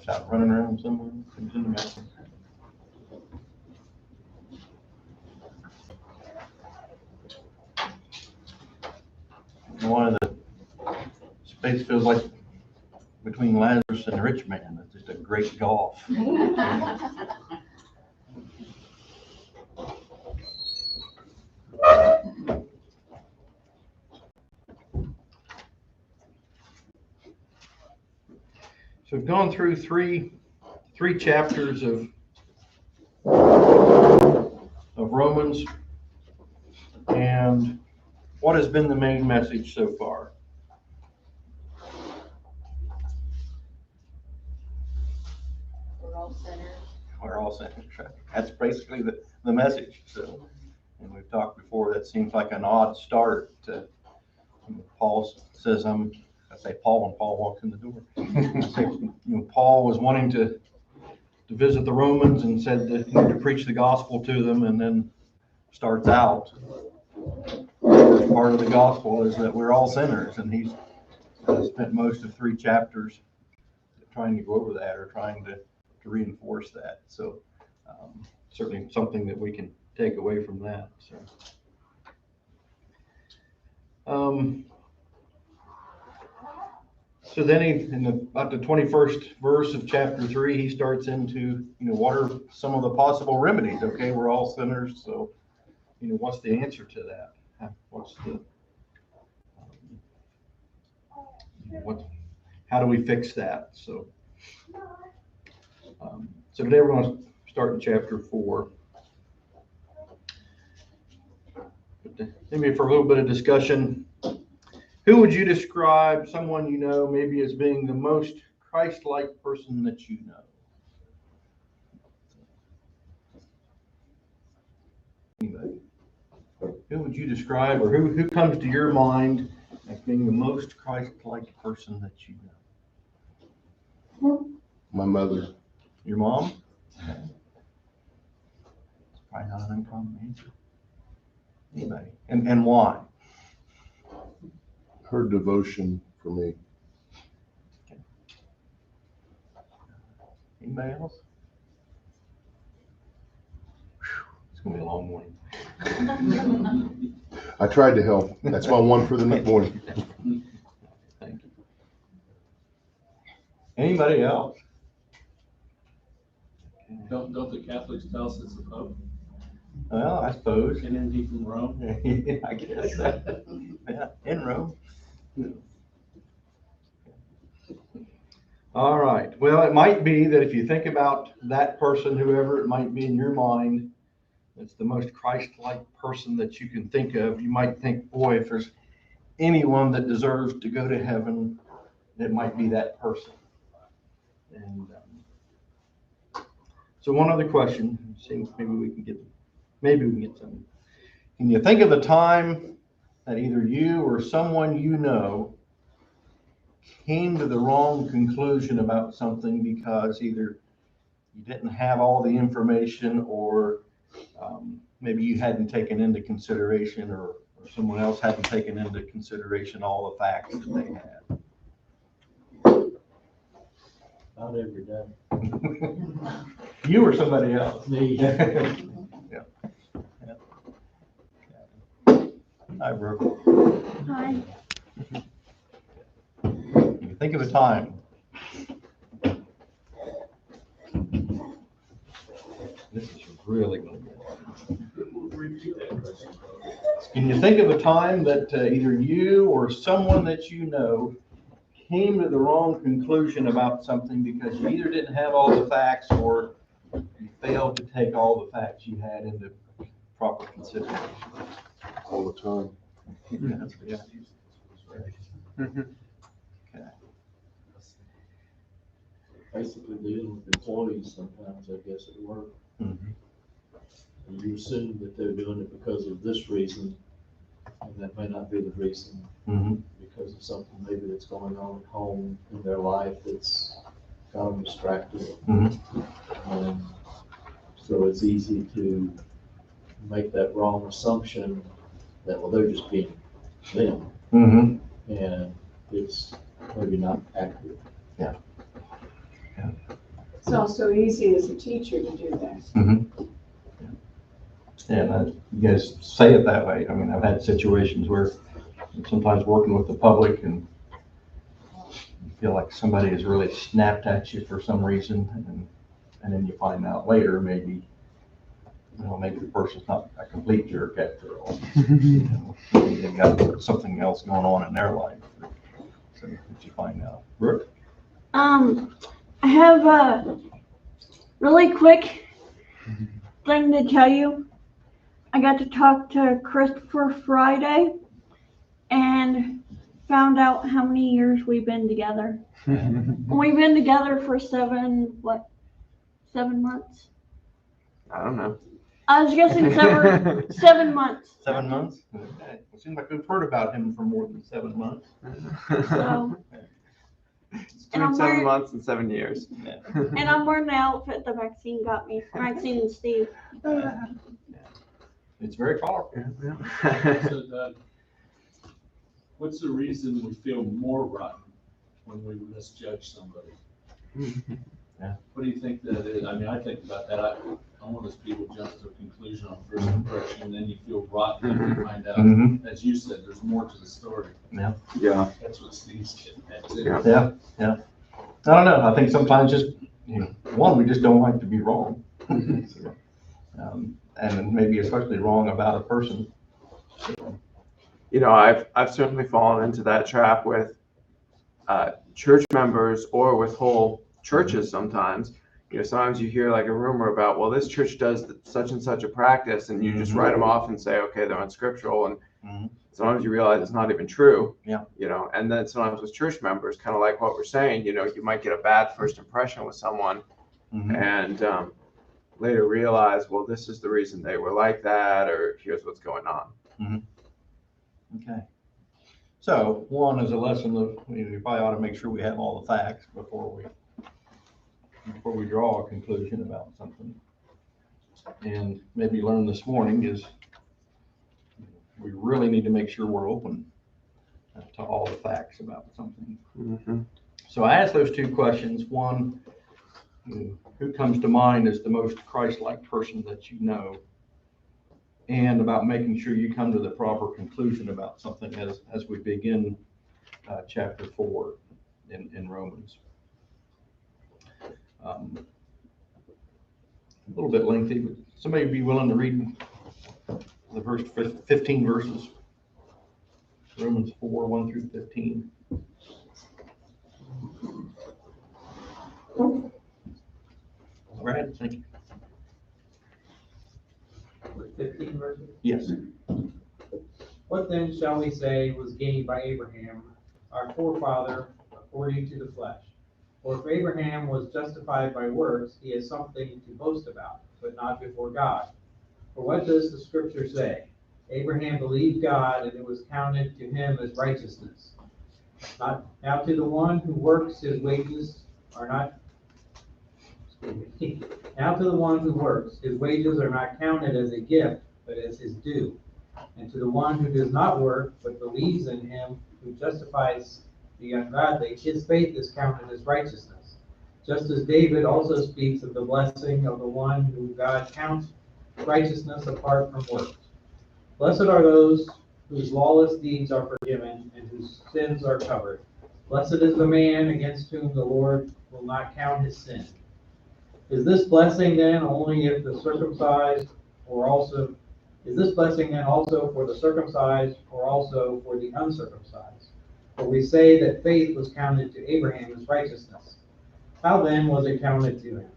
out running around somewhere. It's in the bathroom. One of the space feels like between Lazarus and the rich man. It's just a great gulf. So we've gone through three chapters of Romans, and what has been the main message so far? We're all sinners. We're all sinners, right? That's basically the message. So, and we've talked before, that seems like an odd start. Paul says, I say Paul when Paul walks in the door. Paul was wanting to visit the Romans and said that he wanted to preach the gospel to them, and then starts out. Part of the gospel is that we're all sinners, and he's spent most of 3 chapters trying to go over that, or trying to reinforce that. So certainly something that we can take away from that. So then in about the 21st verse of chapter 3, he starts into, what are some of the possible remedies? Okay, we're all sinners, so, what's the answer to that? What's the, how do we fix that? So today we're going to start in chapter 4. But maybe for a little bit of discussion, who would you describe someone you know maybe as being the most Christ-like person that you know? Anybody? Who would you describe, or who comes to your mind as being the most Christ-like person that you know? My mother. Your mom? Okay. It's probably not an uncommon answer. Anybody? And why? Her devotion for me. Okay. Anybody else? Whew, it's going to be a long morning. I tried to help. That's my one for the morning. Thank you. Anybody else? Don't the Catholics tell us it's the Pope? Well, I suppose. And then he from Rome? Yeah, I guess. Yeah, in Rome. All right. Well, it might be that if you think about that person, whoever it might be in your mind, that's the most Christ-like person that you can think of. You might think, boy, if there's anyone that deserves to go to heaven, it might be that person. And so one other question, see if maybe we can get some. Can you think of a time that either you or someone you know came to the wrong conclusion about something because either you didn't have all the information, or maybe you hadn't taken into consideration, or someone else hadn't taken into consideration all the facts that they had? Not every day. You or somebody else? Me. Yeah. Hi, Brooke. Hi. Can you think of a time? This is really going to Repeat that question. Can you think of a time that either you or someone that you know came to the wrong conclusion about something because you either didn't have all the facts, or you failed to take all the facts you had into proper consideration? All the time. Yeah. Okay. Basically dealing with employees sometimes, I guess, at work. Mhm. And you assume that they're doing it because of this reason, and that may not be the reason, Mhm. because of something maybe that's going on at home in their life that's got them distracted. Mhm. So it's easy to make that wrong assumption that, well, they're just being them, Mhm. and it's maybe not accurate. Yeah. It's not so easy as a teacher to do that. Mm-hmm. And you guys say it that way. I mean, I've had situations where sometimes working with the public and you feel like somebody has really snapped at you for some reason, and then you find out later, maybe the person's not a complete jerk after all. Maybe they've got something else going on in their life. So that you find out. Brooke? I have a really quick thing to tell you. I got to talk to Christopher Friday and found out how many years we've been together. We've been together for 7 months? I don't know. I was guessing 7 months. 7 months? Okay. It seems like we've heard about him for more than 7 months. So, It's And I'm between 7 wearing- months and 7 years. Yeah. and I'm wearing the outfit that Maxine got me. Maxine and Steve. It's very colorful. So, Doug, what's the reason we feel more rotten when we misjudge somebody? Yeah. What do you think that is? I mean, I think about that. I'm one of those people who jump to a conclusion on first impression, and then you feel rotten when you find out, Mm-hmm. as you said, there's more to the story. Yeah. That's what Steve's getting at too. Yeah. Yeah. I don't know. I think sometimes just, one, we just don't like to be wrong. And maybe especially wrong about a person. You know, I've certainly fallen into that trap with church members or with whole churches sometimes. Sometimes you hear like a rumor about, well, this church does such and such a practice, and you just write them off and say, okay, they're unscriptural. And sometimes you realize it's not even true. Yeah. And then sometimes with church members, kind of like what we're saying, you might get a bad first impression with someone and later realize, well, this is the reason they were like that, or here's what's going on. Okay. So one is a lesson of, we probably ought to make sure we have all the facts before we draw a conclusion about something. And maybe learn this morning is we really need to make sure we're open to all the facts about something. Mm-hmm. So I asked those 2 questions. One, who comes to mind as the most Christ-like person that you know? And about making sure you come to the proper conclusion about something as we begin chapter 4 in Romans. A little bit lengthy, but somebody be willing to read the first 15 verses. Romans 4, 1 through 15. All right, thank you. 15 verses. Yes. What then shall we say was gained by Abraham, our forefather, according to the flesh? For if Abraham was justified by works, he has something to boast about, but not before God. For what does the scripture say? Abraham believed God, and it was counted to him as righteousness. Now to the one who works, his wages are not. Now to the one who works, his wages are not counted as a gift, but as his due. And to the one who does not work, but believes in him who justifies the ungodly, his faith is counted as righteousness. Just as David also speaks of the blessing of the one who God counts righteousness apart from works. Blessed are those whose lawless deeds are forgiven and whose sins are covered. Blessed is the man against whom the Lord will not count his sin. Is this blessing then only if the circumcised, or also, is this blessing then also for the circumcised, or also for the uncircumcised? For we say that faith was counted to Abraham as righteousness. How then was it counted to him?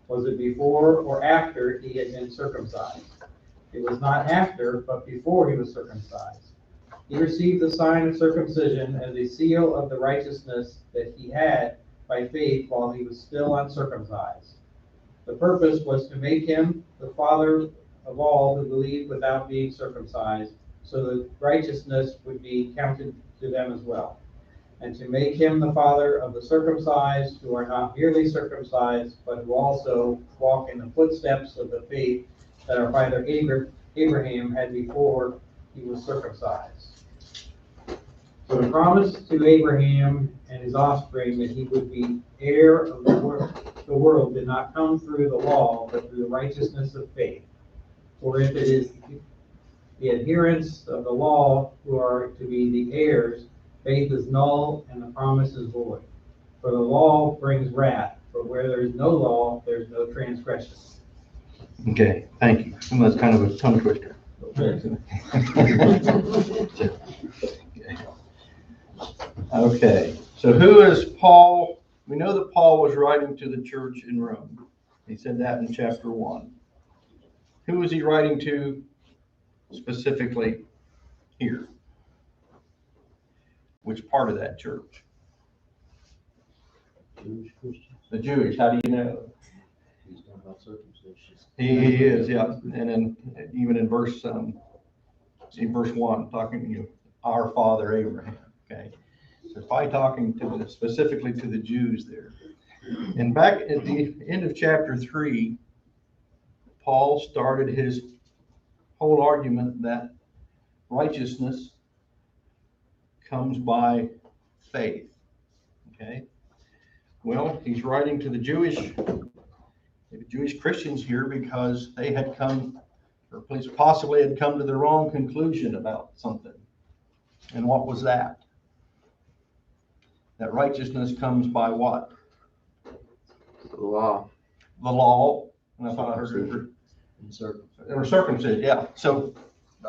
Was it before or after he had been circumcised? It was not after, but before he was circumcised. He received the sign of circumcision as a seal of the righteousness that he had by faith while he was still uncircumcised. The purpose was to make him the father of all who believe without being circumcised, so that righteousness would be counted to them as well, and to make him the father of the circumcised who are not merely circumcised, but who also walk in the footsteps of the faith that our father Abraham had before he was circumcised. For the promise to Abraham and his offspring that he would be heir of the world did not come through the law, but through the righteousness of faith. For if it is the adherents of the law who are to be the heirs, faith is null and the promise is void. For the law brings wrath, but where there is no law, there is no transgression. Okay, thank you. And that's kind of a tongue twister. Okay, so who is Paul? We know that Paul was writing to the church in Rome. He said that in chapter 1. Who was he writing to specifically here? Which part of that church? Jewish Christians, The Jewish. How do you know? he's talking about circumcision. He is, yeah. And then even in verse 1, talking to our father Abraham. Okay, so probably talking to specifically to the Jews there. And back at the end of chapter 3, Paul started his whole argument that righteousness comes by faith. Okay, well, he's writing to the Jewish Christians here because they had come, or at least possibly had come to the wrong conclusion about something. And what was that? That righteousness comes by what? The law. The law. And I thought I heard Circumcision. And circumcision. or circumcision, yeah. So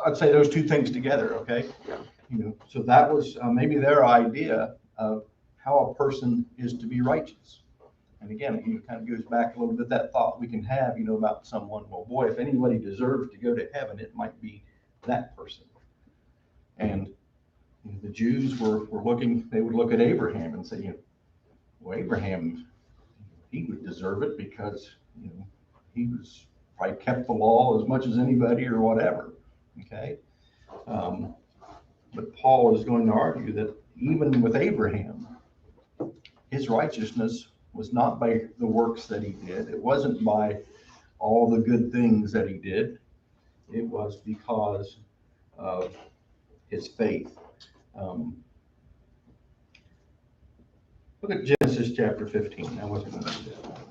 I'd say those two things together, okay? Yeah. So that was maybe their idea of how a person is to be righteous. And again, it kind of goes back a little bit, that thought we can have, about someone, well, boy, if anybody deserves to go to heaven, it might be that person. And the Jews were looking, they would look at Abraham and say, well, Abraham, he would deserve it because, he was probably kept the law as much as anybody or whatever. Okay. But Paul is going to argue that even with Abraham, his righteousness was not by the works that he did. It wasn't by all the good things that he did. It was because of his faith. Look at Genesis chapter 15. I wasn't going to do that.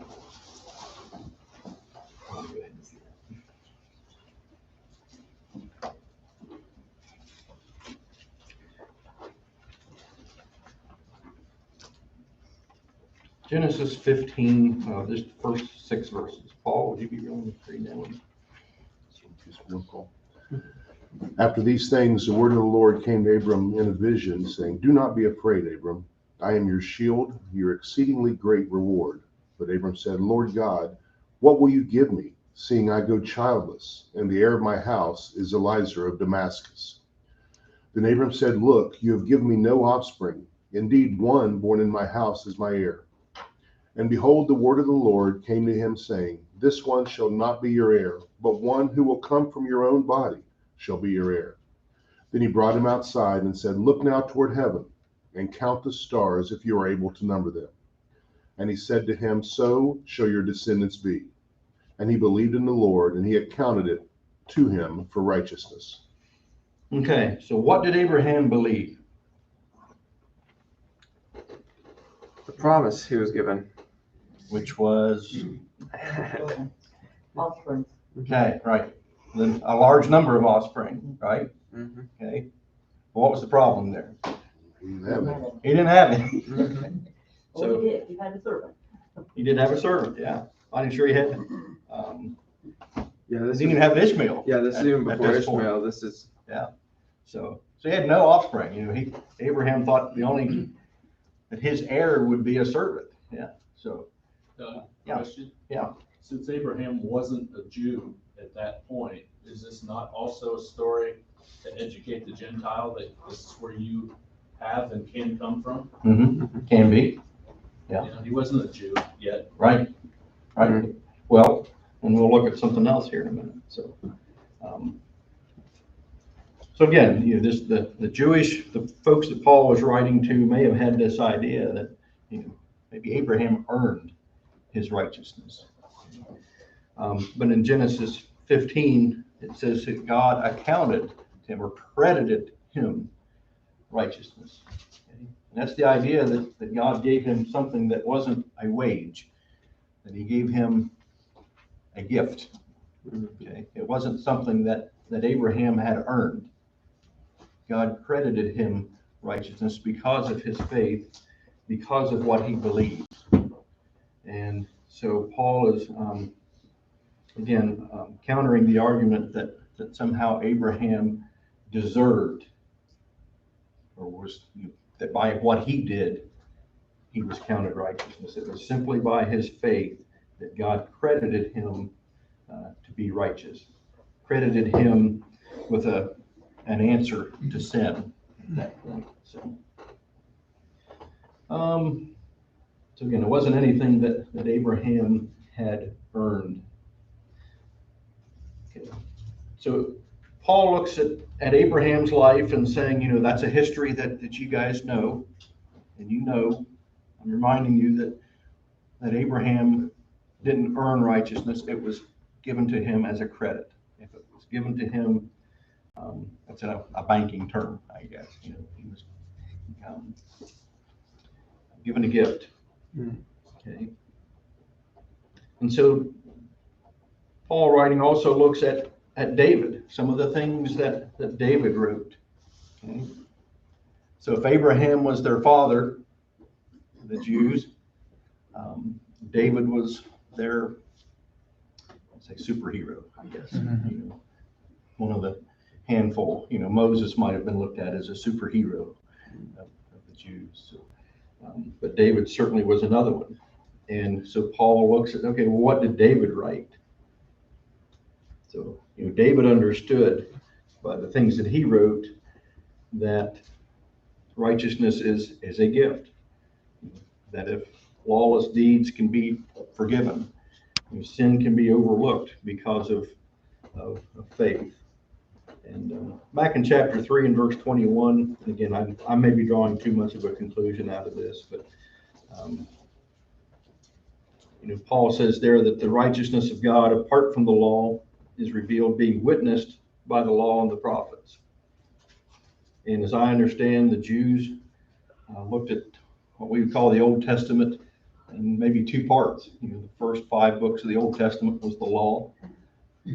Genesis 15, just the first 6 verses. Paul, would you be willing to read that one? Just one call. After these things, the word of the Lord came to Abram in a vision, saying, "Do not be afraid, Abram. I am your shield, your exceedingly great reward." But Abram said, "Lord God, what will you give me, seeing I go childless, and the heir of my house is Eliezer of Damascus?" Then Abram said, "Look, you have given me no offspring. Indeed, one born in my house is my heir." And behold, the word of the Lord came to him, saying, "This one shall not be your heir, but one who will come from your own body shall be your heir." Then he brought him outside and said, "Look now toward heaven, and count the stars if you are able to number them." And he said to him, "So shall your descendants be." And he believed in the Lord, and he accounted it to him for righteousness. Okay, so what did Abraham believe? The promise he was given. Which was, Offspring. okay, right. Then a large number of offspring, right? Mhm. Okay. What was the problem there? He didn't have it. He didn't have it. Mhm. Well, So he did, he had a servant. he did have a servant, yeah. I'm not sure he had, Yeah, he this didn't even is, have Ishmael. yeah, this is at- even at before this point. Ishmael. This is, So he had no offspring. Abraham thought that his heir would be a servant. Yeah. So Yeah. Question? Yeah. Since Abraham wasn't a Jew at that point, is this not also a story to educate the Gentile that this is where you have and can come from? can be, Yeah. He wasn't a Jew yet. right? Right. Well, and we'll look at something else here in a minute. So again, the folks that Paul was writing to may have had this idea that, maybe Abraham earned his righteousness. But in Genesis 15, it says that God accounted him or credited him righteousness. Okay? And that's the idea that God gave him something that wasn't a wage, that he gave him a gift. Okay? It wasn't something that Abraham had earned. God credited him righteousness because of his faith, because of what he believed. And so Paul is, countering the argument that somehow Abraham deserved, or was, that by what he did, he was counted righteousness. It was simply by his faith that God credited him to be righteous, credited him with an answer to sin at that point. So again, it wasn't anything that Abraham had earned. Okay. So Paul looks at Abraham's life and saying, that's a history that you guys know, and I'm reminding you that Abraham didn't earn righteousness. It was given to him as a credit. If it was given to him, that's a banking term, I guess. He was given a gift. Okay. And so Paul writing also looks at David, some of the things that David wrote. Okay. So if Abraham was their father, the Jews, David was their, let's say, superhero, I guess. One of the handful. Moses might have been looked at as a superhero of the Jews. So, but David certainly was another one. And so Paul looks at, okay, well, what did David write? So, David understood by the things that he wrote that righteousness is a gift. That if lawless deeds can be forgiven, sin can be overlooked because of faith. And back in chapter 3 and verse 21, and again, I may be drawing too much of a conclusion out of this, but Paul says there that the righteousness of God apart from the law is revealed, being witnessed by the law and the prophets. And as I understand, the Jews looked at what we would call the Old Testament in maybe two parts. The first 5 books of the Old Testament was the law.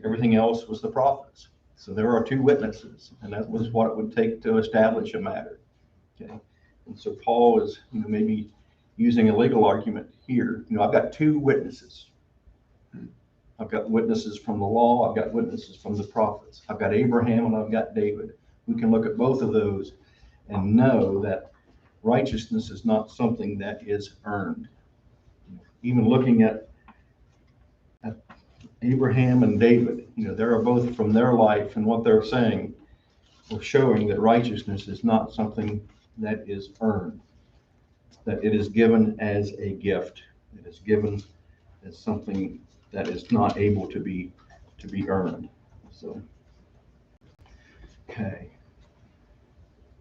Everything else was the prophets. So there are 2 witnesses, and that was what it would take to establish a matter. Okay. And so Paul is, maybe using a legal argument here. I've got 2 witnesses. I've got witnesses from the law. I've got witnesses from the prophets. I've got Abraham and I've got David. We can look at both of those and know that righteousness is not something that is earned. Even looking at Abraham and David, they're both from their life and what they're saying, we're showing that righteousness is not something that is earned, that it is given as a gift. It is given as something that is not able to be earned. So, okay.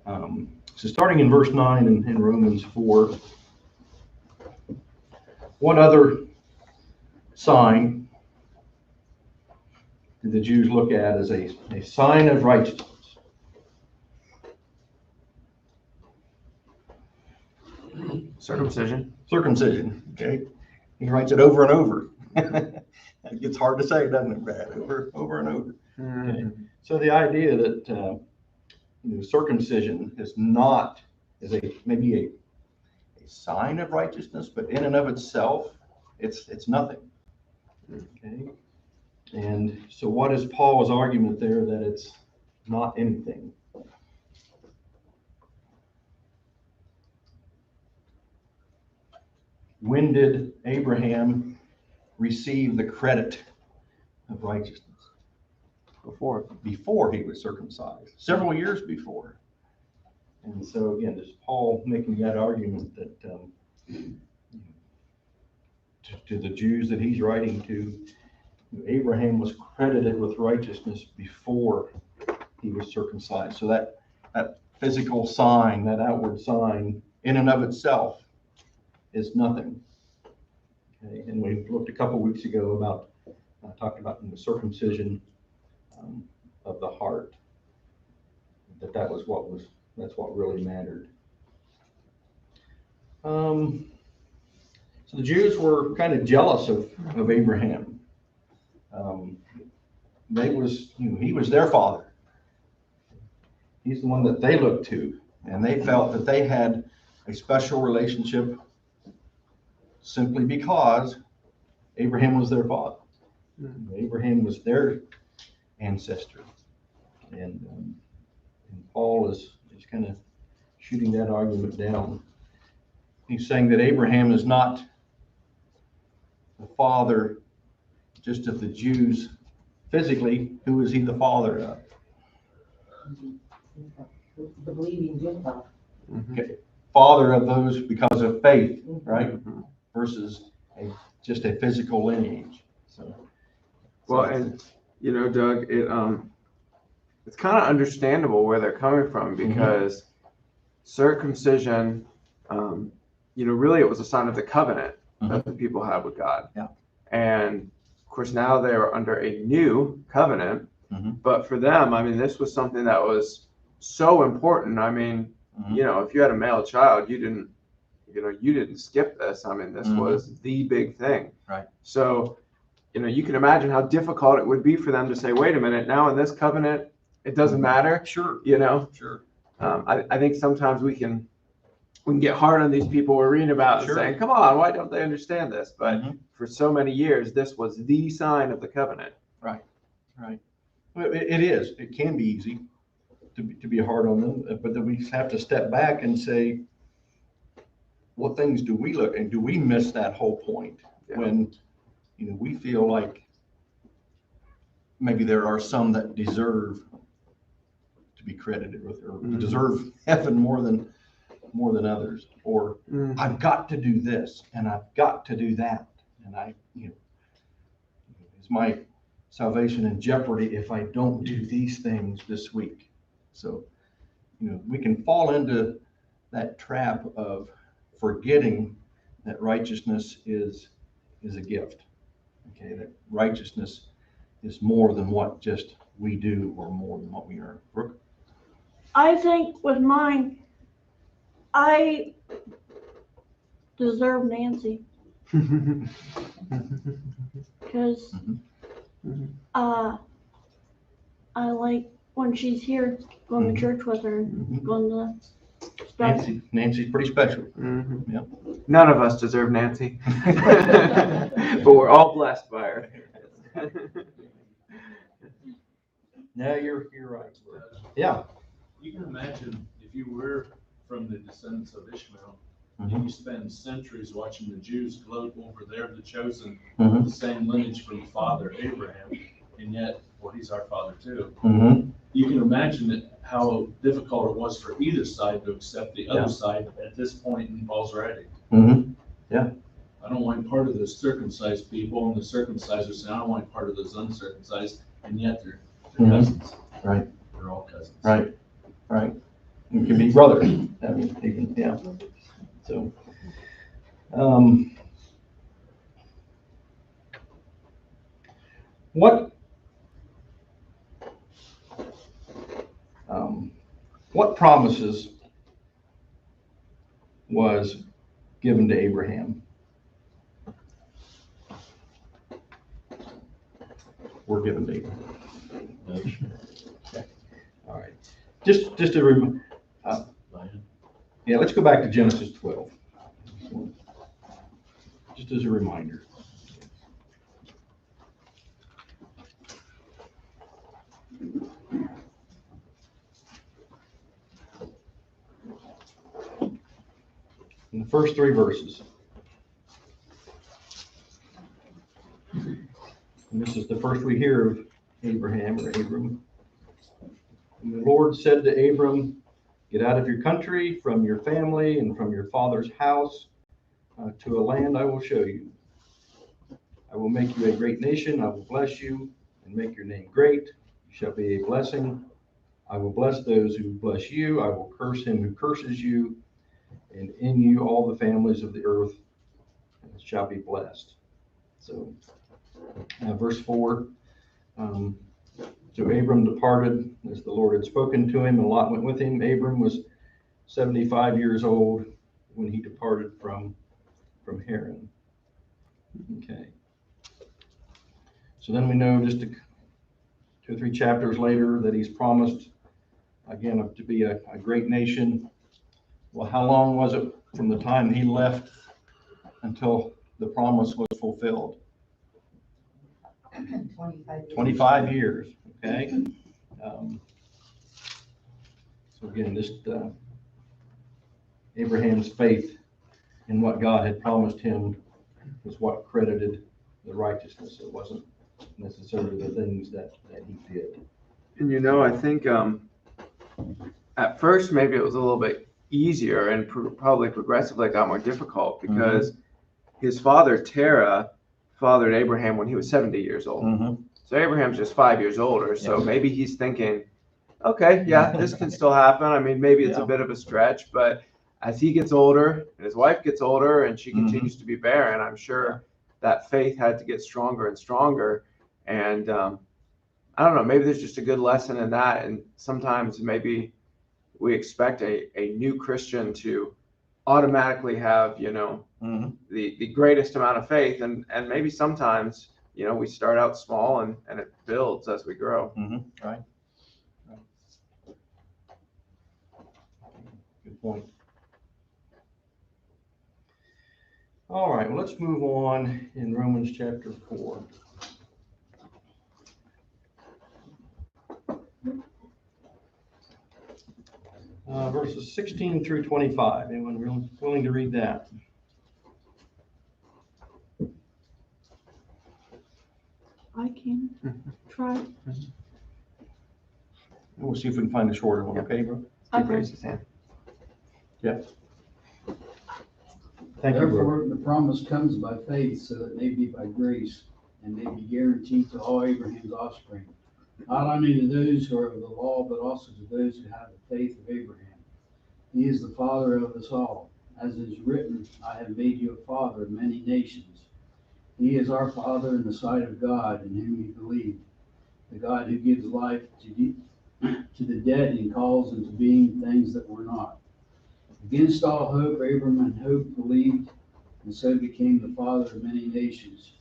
So starting in verse 9 in Romans 4, what other sign did the Jews look at as a sign of righteousness? Circumcision. Circumcision, okay? He writes it over and over. It gets hard to say, doesn't it, Brad? Over and over. Okay. So the idea that circumcision is maybe a sign of righteousness, but in and of itself, it's nothing. Okay. And so what is Paul's argument there that it's not anything? When did Abraham receive the credit of righteousness? Before he was circumcised, several years before. And so again, is Paul making that argument that to the Jews that he's writing to, Abraham was credited with righteousness before he was circumcised. So that physical sign, that outward sign, in and of itself, is nothing. Okay? And we looked a couple weeks ago about talked about the circumcision of the heart. That was what was That's what really mattered. So the Jews were kind of jealous of Abraham. He was their father. He's the one that they looked to, and they felt that they had a special relationship simply because Abraham was their father. Abraham was their ancestor. And Paul is kind of shooting that argument down. He's saying that Abraham is not the father just of the Jews physically. Who is he the father of? The believing Gentile. Okay. Father of those because of faith, right? Versus just a physical lineage. Well, and Doug, it's kind of understandable where they're coming from, because circumcision, really it was a sign of the covenant that the people had with God. Yeah. And of course now they're under a new covenant, but for them, I mean, this was something that was so important. I mean, if you had a male child, you didn't skip this. I mean, this was the big thing. Right. So, you can imagine how difficult it would be for them to say, wait a minute, now in this covenant, it doesn't matter. Sure. Sure. I think sometimes we can get hard on these people we're reading about and saying, come on, why don't they understand this? But for so many years, this was the sign of the covenant. Right. Well, it is. It can be easy to be hard on them, but then we have to step back and say, what things do we look, and do we miss that whole point when we feel like maybe there are some that deserve to be credited with, or deserve heaven more than others, or I've got to do this and I've got to do that, and is my salvation in jeopardy if I don't do these things this week? So we can fall into that trap of forgetting that righteousness is a gift. Okay, that righteousness is more than what just we do, or more than what we earn. Brooke? I think with mine, I deserve Nancy, because I like when she's here, going to church with her, and going to stuff. Nancy's pretty special. Yep. None of us deserve Nancy, but we're all blessed by her. No, you're right. Yeah. You can imagine if you were from the descendants of Ishmael, and you spend centuries watching the Jews gloat over the chosen, the same lineage from the father Abraham, and yet, well, he's our father too. You can imagine how difficult it was for either side to accept the other side at this point in Paul's writing. Yeah. I don't want part of the circumcised people, and the circumcisers say, I don't want part of those uncircumcised, and yet they're cousins. Right. They're all cousins. Right. It can be brothers. I mean, even, yeah. So, what promises was given to Abraham? Were given to Abraham. Okay. All right. Just to remind. Let's go back to Genesis 12. Just as a reminder. In the first 3 verses. And this is the first we hear of Abraham, or Abram. And the Lord said to Abram, get out of your country, from your family, and from your father's house, to a land I will show you. I will make you a great nation. I will bless you and make your name great. You shall be a blessing. I will bless those who bless you. I will curse him who curses you. And in you all the families of the earth shall be blessed. So, verse 4. So Abram departed as the Lord had spoken to him, and Lot went with him. Abram was 75 years old when he departed from Haran. Okay. So then we know just 2 or 3 chapters later that he's promised again to be a great nation. Well, how long was it from the time he left until the promise was fulfilled? 25 years. 25 years, okay? So again, just Abraham's faith in what God had promised him was what credited the righteousness. It wasn't necessarily the things that he did. And I think at first maybe it was a little bit easier, and probably progressively it got more difficult because his father Terah fathered Abraham when he was 70 years old. So Abraham's just 5 years older. So maybe he's thinking, okay, yeah, this can still happen. I mean, maybe it's a bit of a stretch, but as he gets older and his wife gets older and she continues to be barren, I'm sure that faith had to get stronger and stronger. And I don't know, maybe there's just a good lesson in that. And sometimes maybe we expect a new Christian to automatically have, the greatest amount of faith. And maybe sometimes, we start out small and it builds as we grow. Right. Good point. All right, well, let's move on in Romans chapter 4. Verses 16 through 25. Anyone willing to read that? I can try. We'll see if we can find a shorter one, okay, bro? Okay. Raise his hand. Yeah. Thank you, bro. Therefore, the promise comes by faith, so that it may be by grace, and may be guaranteed to all Abraham's offspring, not only to those who are of the law, but also to those who have the faith of Abraham. He is the father of us all. As it is written, I have made you a father of many nations. He is our Father in the sight of God, in whom we believe, the God who gives life to the dead and calls into being things that were not. Against all hope, Abraham in hope believed, and so became the father of many nations,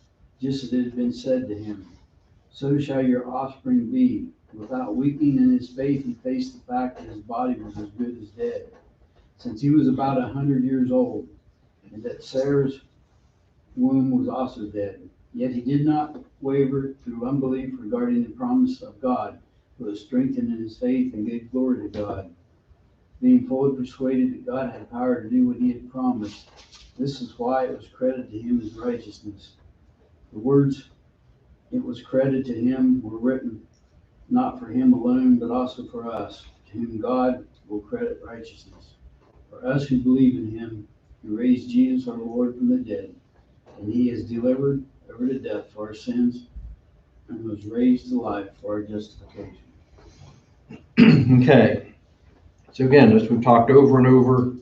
just as it had been said to him, so shall your offspring be. Without weakening in his faith, he faced the fact that his body was as good as dead, since he was about 100 years old, and that Sarah's womb was also dead. Yet he did not waver through unbelief regarding the promise of God, but was strengthened in his faith and gave glory to God, being fully persuaded that God had power to do what he had promised. This is why it was credited to him as righteousness. The words "it was credited to him" were written not for him alone, but also for us, to whom God will credit righteousness. For us who believe in him, who raised Jesus our Lord from the dead, and he is delivered over to death for our sins, and was raised to life for our justification. Okay. So again, as we've talked over and over,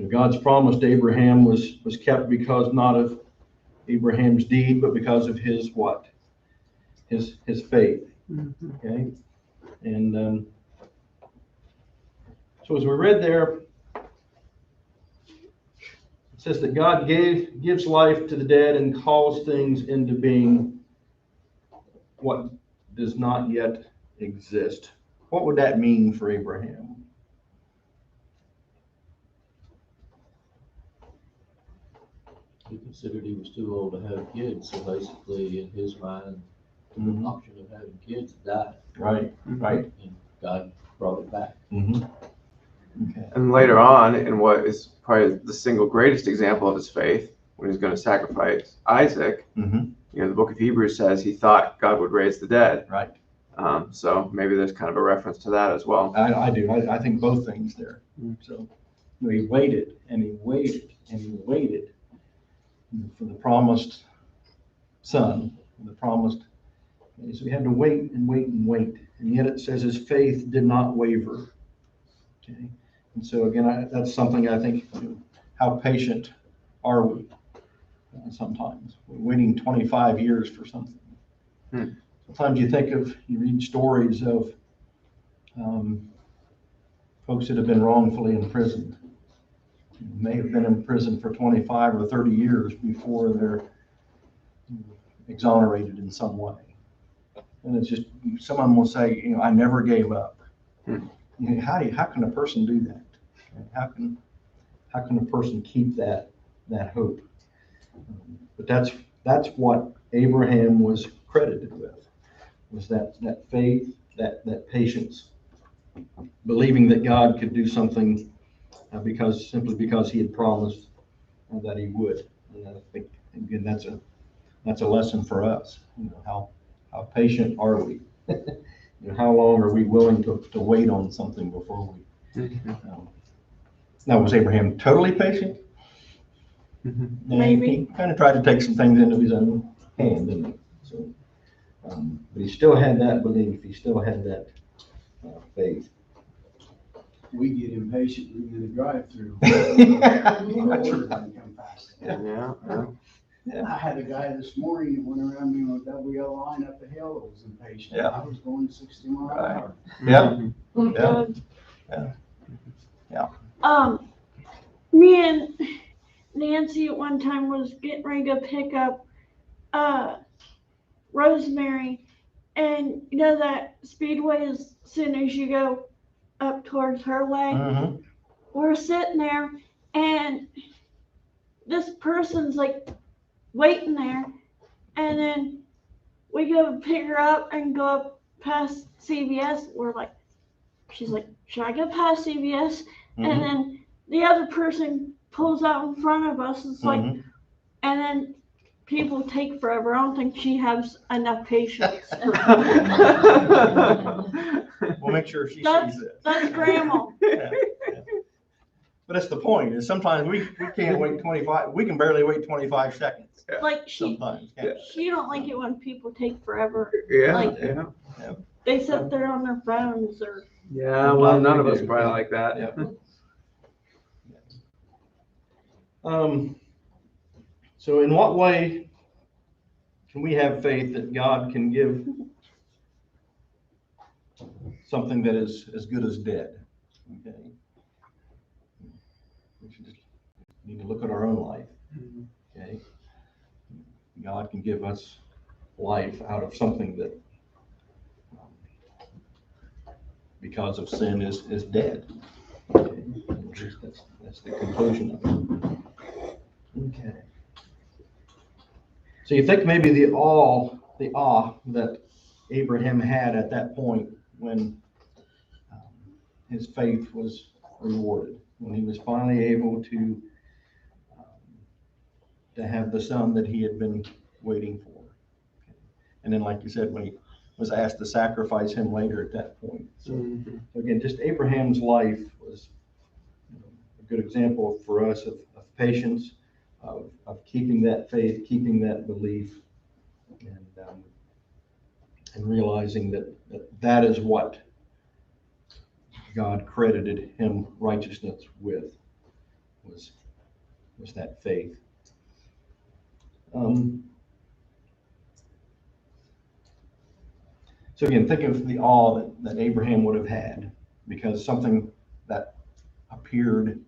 God's promise to Abraham was kept because not of Abraham's deed, but because of his what? His faith. Okay. And so as we read there, it says that God gives life to the dead and calls things into being what does not yet exist. What would that mean for Abraham? He considered he was too old to have kids, so basically in his mind, the option of having kids died. Right. And God brought it back. Okay. And later on, in what is probably the single greatest example of his faith, when he's going to sacrifice Isaac, the book of Hebrews says he thought God would raise the dead. Right. So maybe there's kind of a reference to that as well. I do. I think both things there. So he waited and he waited and he waited for the promised son, the promised. So he had to wait and wait and wait. And yet it says his faith did not waver. Okay. And so again, that's something I think, how patient are we sometimes? We're waiting 25 years for something. Sometimes you read stories of folks that have been wrongfully imprisoned. May have been in prison for 25 or 30 years before they're exonerated in some way. And it's just, some of them will say, I never gave up. How can a person do that? How can a person keep that hope? But that's what Abraham was credited with, was that faith, that patience, believing that God could do something simply because he had promised that he would. And I think, again, that's a lesson for us. How patient are we? How long are we willing to wait on something before we? Now, was Abraham totally patient? Maybe. He kind of tried to take some things into his own hand, didn't he? So, but he still had that belief. He still had that faith. We get impatient, we get a drive-through. Yeah. I had a guy this morning that went around me on a double yellow line up the hill that was impatient. Yeah. I was going 60 miles an hour. Yeah. Good. Yeah. Me and Nancy at one time was getting ready to pick up Rosemary, and that speedway, as soon as you go up towards her way, Mm-hmm. we're sitting there, and this person's like waiting there, and then we go pick her up and go up past CVS. She's like, should I go past CVS? Mm-hmm. And then the other person pulls out in front of us. It's like, Mm-hmm. and then people take forever. I don't think she has enough patience. We'll make sure she That's- sees it. That's grandma. Yeah. But that's the point, is sometimes we can't wait 25, we can barely wait 25 seconds Like sometimes. can't she don't like it when people take forever. Yeah, Like- yeah. They sit there on their phones or. Yeah, well, Sometimes none we of us do. probably like that. Yeah. So in what way can we have faith that God can give something that is as good as dead? Okay. We should just need to look at our own life. Okay. God can give us life out of something that, because of sin, is dead. Okay. That's the conclusion of it. Okay. So you think maybe the awe that Abraham had at that point when his faith was rewarded, when he was finally able to have the son that he had been waiting for. And then, like you said, when he was asked to sacrifice him later at that point. So again, just Abraham's life was a good example for us of patience, of keeping that faith, keeping that belief, and realizing that is what God credited him righteousness with, was that faith. So again, think of the awe that Abraham would have had, because something that appeared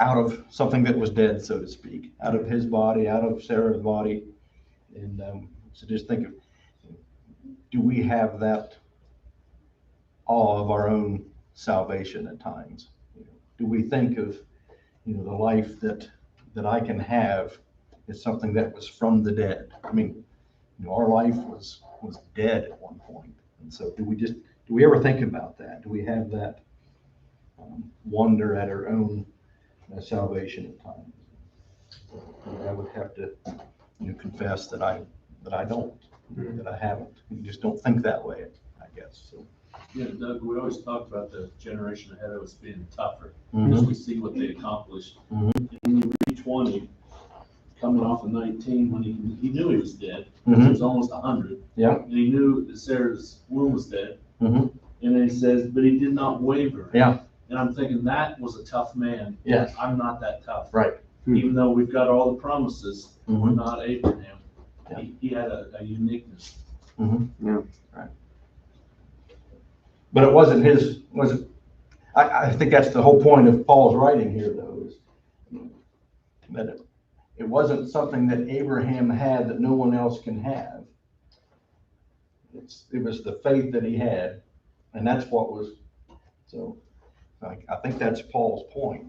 out of something that was dead, so to speak, out of his body, out of Sarah's body. And so just think of, do we have that awe of our own salvation at times? Do we think of, the life that I can have is something that was from the dead? I mean, our life was dead at one point. And so do we ever think about that? Do we have that wonder at our own salvation at times? I would have to confess that I don't, that I haven't. You just don't think that way, I guess. So. Yeah, Doug, we always talk about the generation ahead of us being tougher, Mhm. because we see what they accomplished. Mhm. And when you reach 20, coming off of 19, when he knew he was dead, Mhm. he was almost 100. Yeah. And he knew that Sarah's womb was dead. Mhm. And then he says, but he did not waver. Yeah. And I'm thinking that was a tough man. Yes. I'm not that tough. Right. Even though we've got all the promises, we're Mhm. not Abraham. Yeah. He had a uniqueness. Mhm. Yeah. Right. But it wasn't his, I think that's the whole point of Paul's writing here, though, is that it wasn't something that Abraham had that no one else can have. It was the faith that he had, and that's what was, so I think that's Paul's point.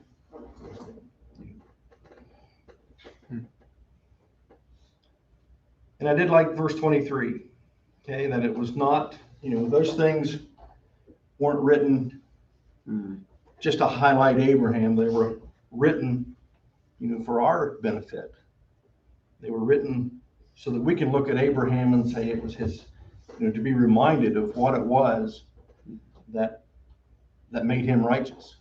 And I did like verse 23, okay, that it was not, those things weren't written just to highlight Abraham. They were written, for our benefit. They were written so that we can look at Abraham and say it was his, to be reminded of what it was that made him righteous.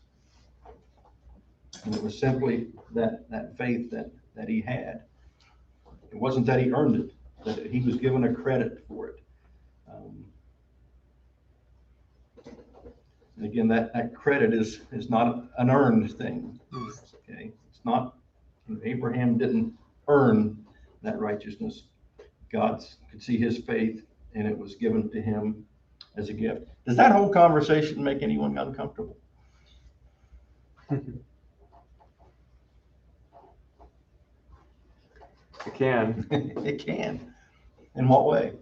And it was simply that faith that he had. It wasn't that he earned it, that he was given a credit for it. And again, that credit is not an earned thing. Okay, it's not. Abraham didn't earn that righteousness. God could see his faith, and it was given to him as a gift. Does that whole conversation make anyone uncomfortable? It can. It can. In what way?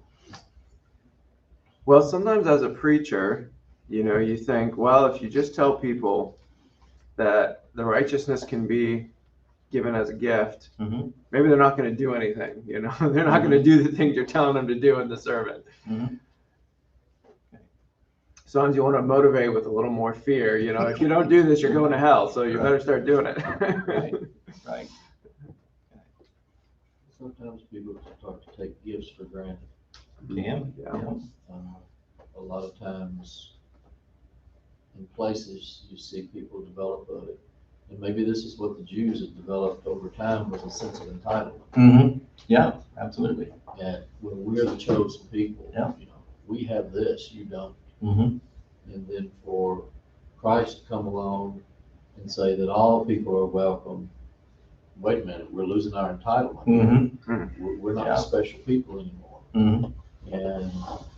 Well, sometimes as a preacher, you think, well, if you just tell people that the righteousness can be given as a gift, maybe they're not going to do anything. They're not going to do the things you're telling them to do in the sermon. Sometimes you want to motivate with a little more fear. If you don't do this, you're going to hell, so you better start doing it. Right. Sometimes people start to take gifts for granted. Yeah. A lot of times in places you see people develop and maybe this is what the Jews have developed over time, was a sense of entitlement. Yeah, absolutely. And when we're the chosen people, Yeah. We have this, you don't. Mm-hmm. And then for Christ to come along and say that all people are welcome, wait a minute, we're losing our entitlement. Mm-hmm. We're not special people anymore. Mm-hmm. And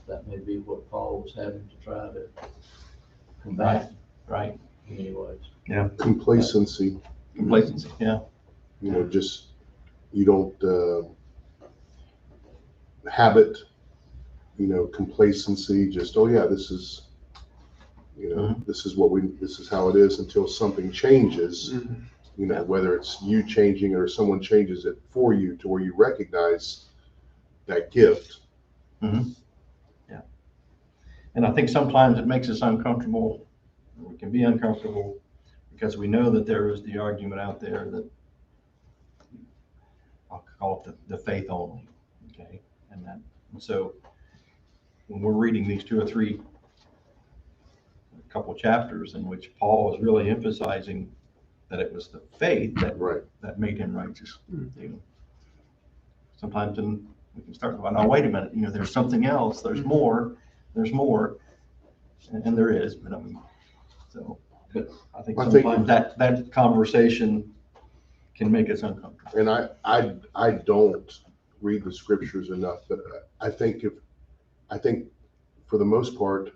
that may be what Paul was having to try to combat. Right. In many ways. Yeah. Complacency. Yeah. Just, you don't habit, complacency, just, oh yeah, this is, this is how it is, until something changes, whether it's you changing or someone changes it for you to where you recognize that gift. Yeah. And I think sometimes it makes us uncomfortable. We can be uncomfortable because we know that there is the argument out there that I'll call it the faith only. Okay. And so when we're reading these couple chapters in which Paul is really emphasizing that it was the faith that made him righteous. Sometimes we can start going, oh, wait a minute, there's something else, there's more, and there is, but but I think sometimes that conversation can make us uncomfortable. And I don't read the scriptures enough, but I think for the most part,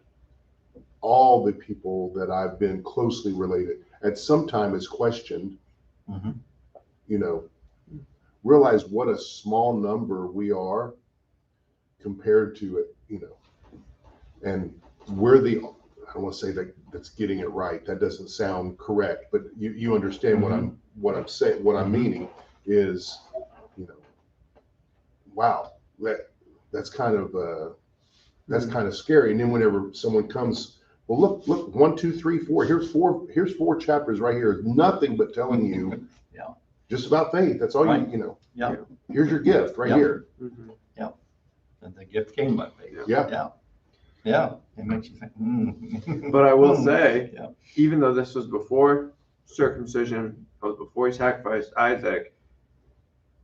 all the people that I've been closely related at some time has questioned, realize what a small number we are compared to it, and we're I don't want to say that's getting it right. That doesn't sound correct, but you understand what I'm saying. What I'm meaning is, wow, that's kind of scary. And then whenever someone comes, well, look, 1, 2, 3, 4. Here's four chapters right here. Nothing but telling you, just about faith. That's all Yeah. Here's your gift right here. Yeah. And the gift came by faith. Yeah. Yeah. It makes you think. But I will say, even though this was before circumcision, was before he sacrificed Isaac,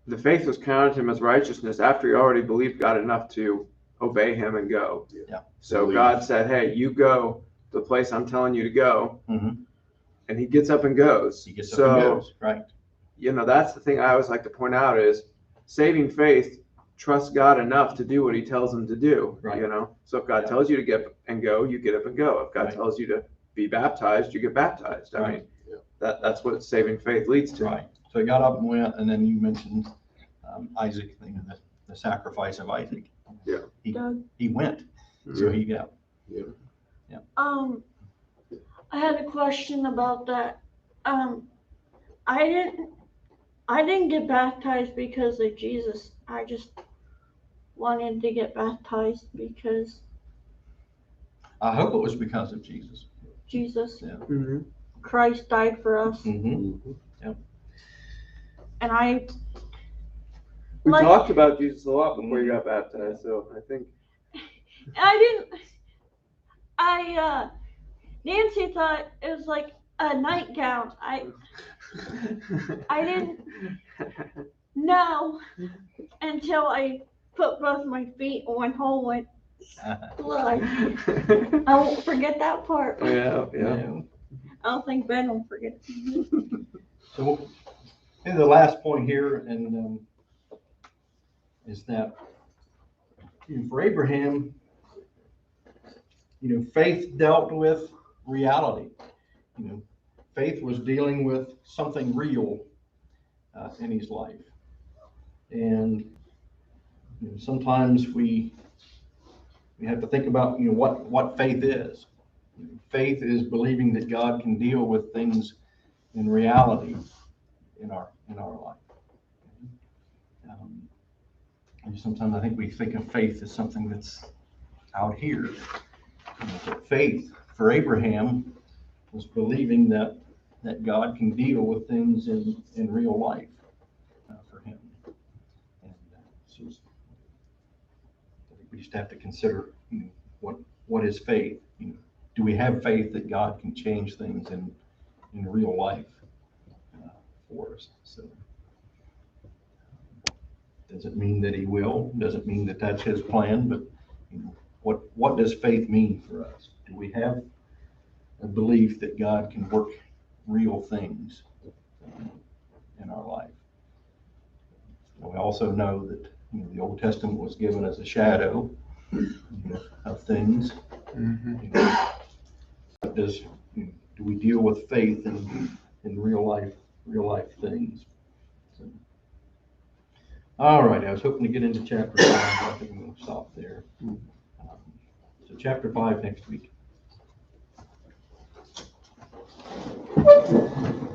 the faith was counted to him as righteousness after he already believed God enough to obey him and go. Yeah. So God said, hey, you go to the place I'm telling you to go. And he gets up and goes. He gets up and goes. Right. That's the thing I always like to point out is saving faith trust God enough to do what he tells him to do, Right. you know? So if God Yeah. tells you to get up and go, you get up and go. If God Right. tells you to be baptized, you get baptized. I Right. mean, that's what saving faith leads to. Right. So he got up and went, and then you mentioned Isaac, the sacrifice of Isaac. Yeah. He went. So he got. I had a question about that. I didn't get baptized because of Jesus. I just wanted to get baptized because I hope it was because of Jesus. Jesus Yeah. Mm-hmm. Christ died for us. Mm-hmm. And I We Like- talked about Jesus a lot before you got baptized, so I think. Nancy thought it was like a nightgown. I didn't know until I put both my feet in one hole and blood. I won't forget that part. Yeah. I don't think Ben will forget. So, and the last point here, and is that for Abraham, faith dealt with reality. Faith was dealing with something real in his life, and sometimes we have to think about what faith is. Faith is believing that God can deal with things in reality in our life. And sometimes I think we think of faith as something that's out here. But faith for Abraham was believing that God can deal with things in real life for him. And so I think we just have to consider what is faith. Do we have faith that God can change things in real life for us? So doesn't mean that he will, doesn't mean that that's his plan, but what does faith mean for us? Do we have a belief that God can work real things in our life? We also know that the Old Testament was given as a shadow of things. Mm-hmm. Do we deal with faith in real life things? So, all right, I was hoping to get into chapter 5, but I think we'll stop there. So chapter 5 next week.